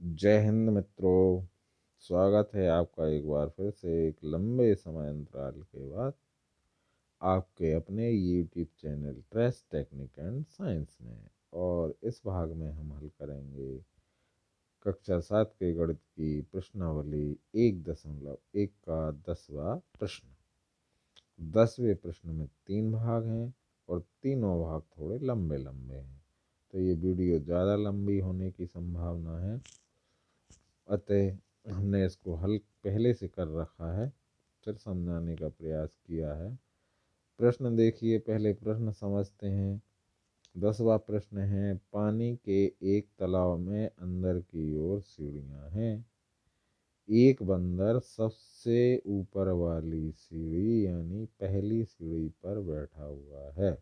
जय हिंद मित्रों। स्वागत है आपका एक बार फिर से एक लंबे समय अंतराल के बाद आपके अपने YouTube channel trace technique and science में। और इस भाग में हम हल करेंगे कक्षा 7 के गणित की प्रश्नावली 1.1 का 10वां प्रश्न। 10वें प्रश्न में 3 भाग हैं और तीनों भाग थोड़े लंबे लंबे हैं, तो ये वीडियो ज़्यादा लंबी होने की संभावना है। अतः हमने इसको हल पहले से कर रखा है, फिर समझाने का प्रयास किया है। प्रश्न देखिए, पहले प्रश्न समझते हैं। 10वां प्रश्न है, पानी के एक तालाब में अंदर की ओर सीढ़ियाँ हैं। एक बंदर सबसे ऊपर वाली सीढ़ी यानी पहली सीढ़ी पर बैठा हुआ है।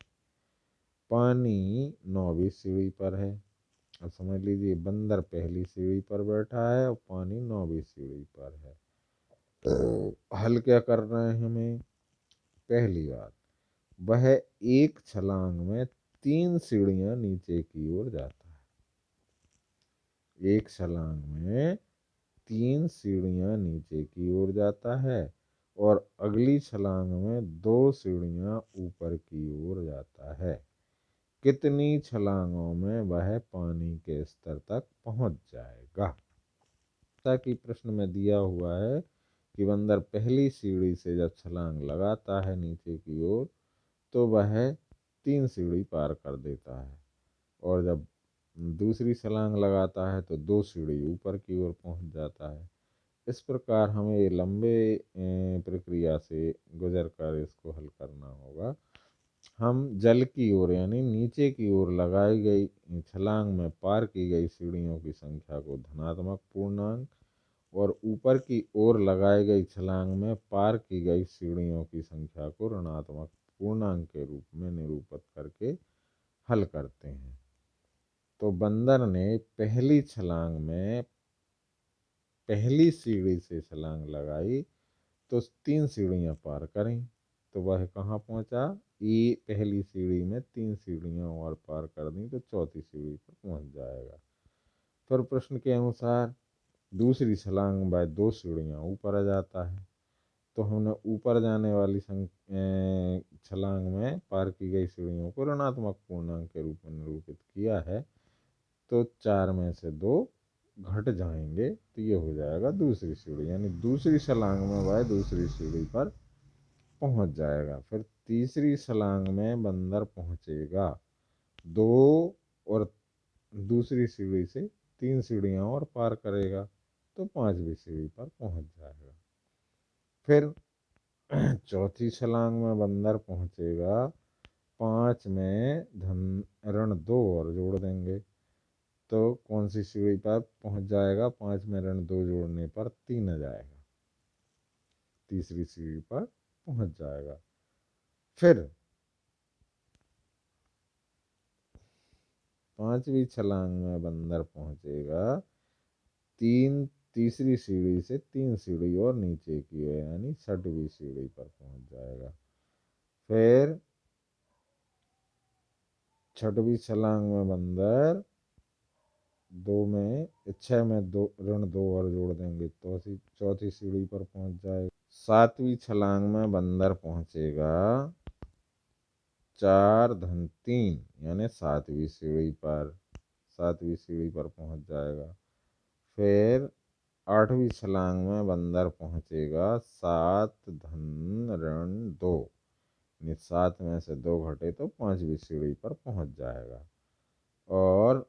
पानी 9वीं सीढ़ी पर है। अब समझ लीजिए, बंदर पहली सीढ़ी पर बैठा है और पानी 9वीं सीढ़ी पर है। तो हल क्या करना है हमें? पहली बात, वह एक छलांग में 3 सीढ़ियां नीचे की ओर जाता है। एक छलांग में 3 सीढ़ियां नीचे की ओर जाता है और अगली छलांग में 2 सीढ़ियां ऊपर की ओर जाता है। कितनी छलांगों में वह पानी के स्तर तक पहुंच जाएगा? ताकि प्रश्न में दिया हुआ है कि बंदर पहली सीढ़ी से जब छलांग लगाता है नीचे की ओर तो वह 3 सीढ़ी पार कर देता है, और जब दूसरी छलांग लगाता है तो 2 सीढ़ी ऊपर की ओर पहुंच जाता है। इस प्रकार हमें ये लंबे प्रक्रिया से गुजर कर इसको हल करना होगा। हम जल की ओर यानी नीचे की ओर लगाई गई छलांग में पार की गई सीढ़ियों की संख्या को धनात्मक पूर्णांक और ऊपर की ओर लगाई गई छलांग में पार की गई सीढ़ियों की संख्या को ऋणात्मक पूर्णांक के रूप में निरूपित करके हल करते हैं। तो बंदर ने पहली छलांग में पहली सीढ़ी से छलांग लगाई तो 3 सीढ़ियां पार करें, तो वह कहाँ पहुंचा? ये पहली सीढ़ी में 3 सीढ़ियां और पार कर दी तो चौथी सीढ़ी पर पहुंच जाएगा। फिर प्रश्न के अनुसार दूसरी छलांग में 2 सीढ़ियां ऊपर आ जाता है, तो हमने ऊपर जाने वाली छलांग में पार की गई सीढ़ियों को ऋणात्मक पूर्णांक के रूप में निरूपित किया है, तो 4 में से 2 घट जाएंगे, तो ये हो जाएगा दूसरी सीढ़ी, यानी दूसरी छलांग में वह दूसरी सीढ़ी पर पहुंच जाएगा। फिर तीसरी छलांग में बंदर पहुंचेगा 2 और दूसरी सीढ़ी से 3 सीढ़ियां और पार करेगा तो 5वीं सीढ़ी पर पहुंच जाएगा। फिर चौथी छलांग में बंदर पहुंचेगा 5 में धन ऋण 2 और जोड़ देंगे तो कौन सी सीढ़ी पर पहुंच जाएगा? 5 में ऋण 2 जोड़ने पर 3 आ जाएगा, तीसरी सीढ़ी पर पहुंच जाएगा। फिर 5वीं छलांग में बंदर पहुंचेगा तीसरी सीढ़ी से 3 सीढ़ी और नीचे की है, यानी 6वीं सीढ़ी पर पहुंच जाएगा। फिर 6वीं छलांग में बंदर 6 में 2 ऋण 2 और जोड़ देंगे तो चौथी सीढ़ी पर पहुंच जाएगा। 7वीं छलांग में बंदर पहुंचेगा 4 धन 3 यानी 7वीं सीढ़ी पर, 7वीं सीढ़ी पर पहुंच जाएगा। फिर 8वीं छलांग में बंदर पहुंचेगा 7 धन ऋण 2, यानी 7 में से 2 घटे तो 5वीं सीढ़ी पर पहुंच जाएगा। और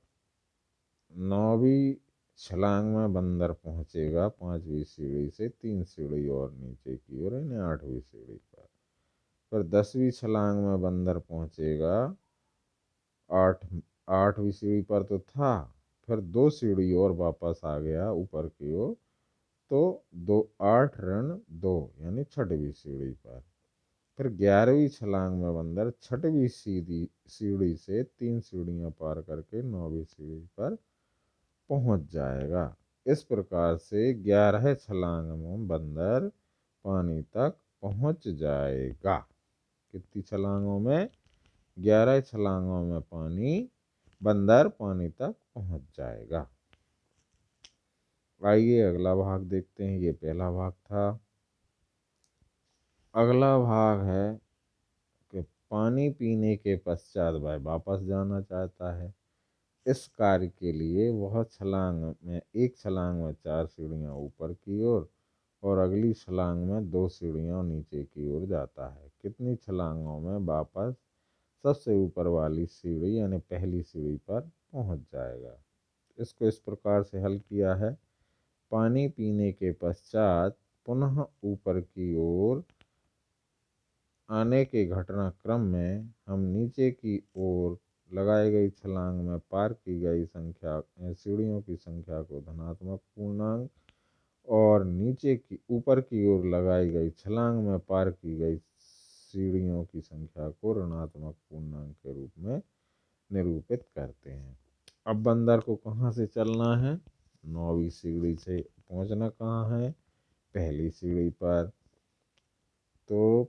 9वीं छलांग में बंदर पहुंचेगा 5वीं सीढ़ी से 3 सीढ़ी और नीचे की ओर, यानी 8वीं सीढ़ी पर। फिर 10वीं छलांग में बंदर पहुंचेगा 8वीं सीढ़ी पर तो था, फिर 2 सीढ़ी और वापस आ गया ऊपर की ओर तो 8 ऋण 2 यानी 6वीं सीढ़ी पर। फिर 11वीं छलांग में बंदर 6वीं सीढ़ी से 3 सीढ़ियां पार करके 9वीं सीढ़ी पर पहुंच जाएगा। इस प्रकार से 11 छलांग में बंदर पानी तक पहुंच जाएगा। कितनी छलांगों में? 11 छलांगों में बंदर पानी तक पहुंच जाएगा। आइए अगला भाग देखते हैं। ये पहला भाग था। अगला भाग है कि पानी पीने के पश्चात वह वापस जाना चाहता है। इस कार्य के लिए वह एक छलांग में 4 सीढ़ियाँ ऊपर की ओर और अगली छलांग में 2 सीढ़ियाँ नीचे की ओर जाता है। कितनी छलांगों में वापस सबसे ऊपर वाली सीढ़ी यानी पहली सीढ़ी पर पहुंच जाएगा? इसको इस प्रकार से हल किया है। पानी पीने के पश्चात पुनः ऊपर की ओर आने के घटनाक्रम में हम नीचे की ओर लगाई गई छलांग में पार की गई सीढ़ियों की संख्या को धनात्मक पूर्णांक और नीचे की ऊपर की ओर लगाई गई छलांग में पार की गई सीढ़ियों की संख्या को ऋणात्मक पूर्णांक के रूप में निरूपित करते हैं। अब बंदर को कहाँ से चलना है? 9वीं सीढ़ी से। पहुँचना कहाँ है? पहली सीढ़ी पर। तो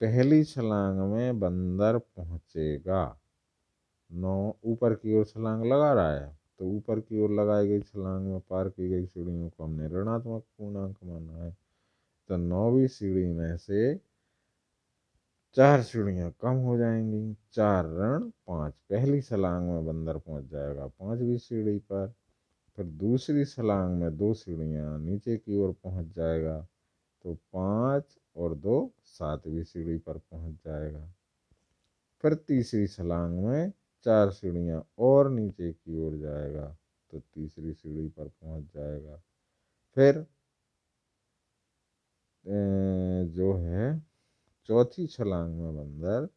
पहली छलांग में बंदर पहुँचेगा। 9 ऊपर की ओर छलांग लगा रहा है, तो ऊपर की ओर लगाई गई छलांग में पार की गई सीढ़ियों को हमने ऋणात्मक पूर्णांक माना है। तो 9वीं सीढ़ी में से 4 सीढ़ियाँ कम हो जाएंगी। 4 ऋण 5। पहली छलांग में बंदर पहुंच जाएगा 5वीं सीढ़ी पर। फिर दूसरी छलांग में 2 सीढ़ियाँ नीचे की ओर पहुंच जाएगा, तो 5 और 2 7वीं सीढ़ी पर पहुंच जाएगा। फिर तीसरी छलांग में 4 सीढ़ियाँ और नीचे की ओर जाएगा, तो तीसरी सीढ़ी पर पहुंच जाएगा। फिर जो है चौथी छलांग में बंदर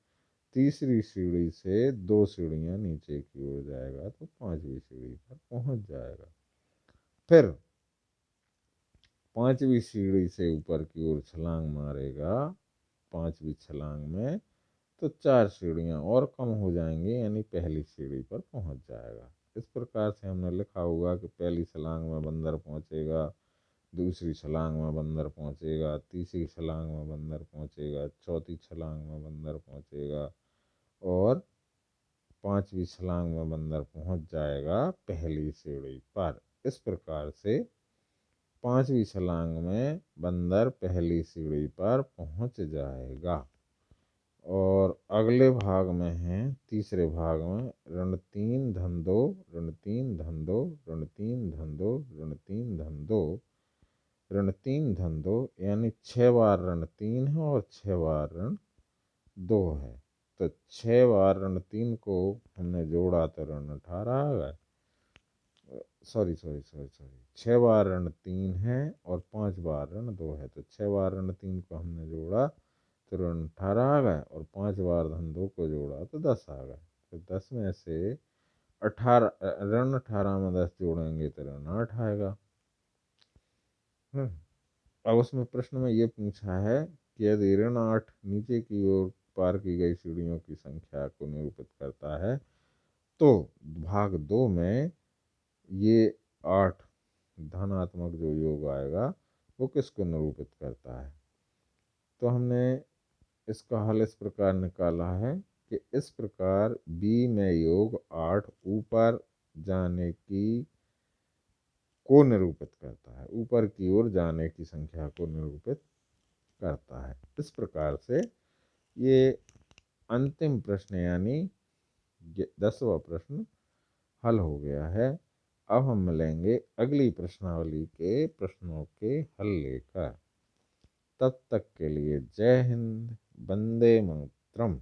तीसरी सीढ़ी से 2 सीढ़ियाँ नीचे की ओर जाएगा, तो 5वीं सीढ़ी पर पहुंच जाएगा। फिर 5वीं सीढ़ी से ऊपर की ओर छलांग मारेगा 5वीं छलांग में, तो 4 सीढ़ियाँ और कम हो जाएंगी यानी पहली सीढ़ी पर पहुंच जाएगा। इस प्रकार से हमने लिखा होगा कि पहली छलांग में बंदर पहुंचेगा, दूसरी छलांग में बंदर पहुंचेगा, तीसरी छलांग में बंदर पहुंचेगा, चौथी छलांग में बंदर पहुंचेगा और 5वीं छलांग में बंदर पहुंच जाएगा पहली सीढ़ी पर। इस प्रकार से 5वीं छलांग में बंदर पहली सीढ़ी पर पहुंच जाएगा। और अगले भाग में है, तीसरे भाग में ऋण 3 धन 2 ऋण 3 धन 2 ऋण 3 धन 2 ऋण 3 धन 2 ऋण 3 धन 2 यानी 6 बार ऋण 3 है और 6 बार ऋण 2 है। तो 6 बार ऋण 3 को हमने जोड़ा तो ऋण 18 आ गए। सॉरी 6 बार ऋण 3 है और 5 बार ऋण 2 है, तो 6 बार ऋण 3 को हमने जोड़ा तो ऋण 18 आ गए और 5 बार धन 2 को जोड़ा तो 10 आ गए। तो 10 में से 18 ऋण 18 में 10 जोड़ेंगे तो ऋण 8 आएगा। अब उसमें प्रश्न में ये पूछा है कि यदि ऋण 8 नीचे की ओर पार की गई सीढ़ियों की संख्या को निरूपित करता है, तो भाग 2 में ये 8 धनात्मक जो योग आएगा वो किसको निरूपित करता है? तो हमने इसका हल इस प्रकार निकाला है कि इस प्रकार बी में योग 8 ऊपर जाने की को निरूपित करता है, ऊपर की ओर जाने की संख्या को निरूपित करता है। इस प्रकार से ये अंतिम प्रश्न यानी 10वां प्रश्न हल हो गया है। अब हम मिलेंगे अगली प्रश्नावली के प्रश्नों के हल लेकर। तब तक के लिए जय हिंद, वंदे मातरम।